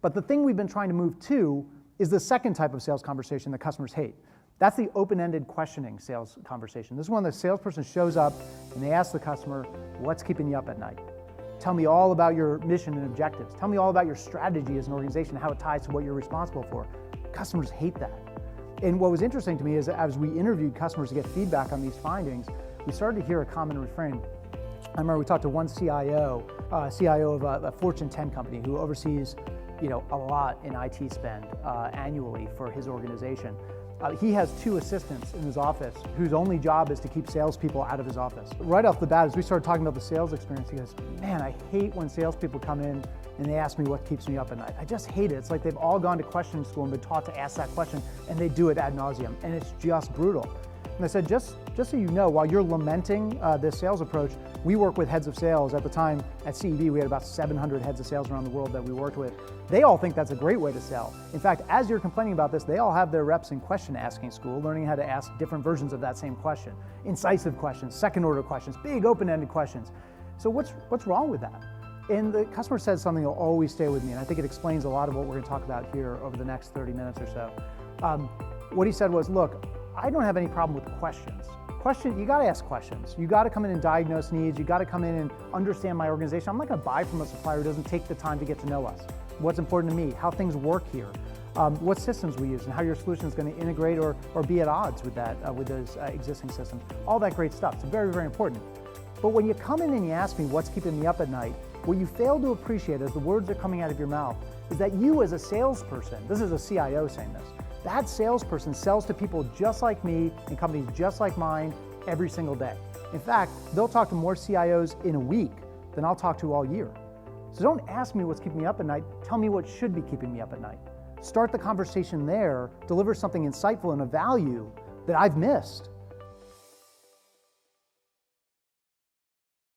But the thing we've been trying to move to is the second type of sales conversation that customers hate. That's the open-ended questioning sales conversation. This is when the salesperson shows up and they ask the customer, what's keeping you up at night? Tell me all about your mission and objectives. Tell me all about your strategy as an organization, how it ties to what you're responsible for. Customers hate that. And what was interesting to me is that as we interviewed customers to get feedback on these findings, we started to hear a common refrain. I remember we talked to one CIO of a Fortune 10 company who oversees, a lot in IT spend annually for his organization. He has 2 assistants in his office whose only job is to keep salespeople out of his office. Right off the bat, as we started talking about the sales experience, he goes, man, I hate when salespeople come in and they ask me what keeps me up at night. I just hate it. It's like they've all gone to question school and been taught to ask that question, and they do it ad nauseum, and it's just brutal. And I said, just so you know, while you're lamenting this sales approach, we work with heads of sales. At the time at CEB, we had about 700 heads of sales around the world that we worked with. They all think that's a great way to sell. In fact, as you're complaining about this, they all have their reps in question asking school, learning how to ask different versions of that same question. Incisive questions, second order questions, big open-ended questions. So what's wrong with that? And the customer said something that will always stay with me, and I think it explains a lot of what we're going to talk about here over the next 30 minutes or so. What he said was, look, I don't have any problem with questions. You got to ask questions. You got to come in and diagnose needs. You got to come in and understand my organization. I'm not going to buy from a supplier who doesn't take the time to get to know us. What's important to me, how things work here, what systems we use, and how your solution is going to integrate or be at odds with that, with those existing systems. All that great stuff. It's very, very important. But when you come in and you ask me what's keeping me up at night, what you fail to appreciate as the words are coming out of your mouth is that you as a salesperson, this is a CIO saying this, that salesperson sells to people just like me and companies just like mine every single day. In fact, they'll talk to more CIOs in a week than I'll talk to all year. So don't ask me what's keeping me up at night, tell me what should be keeping me up at night. Start the conversation there, deliver something insightful and of value that I've missed.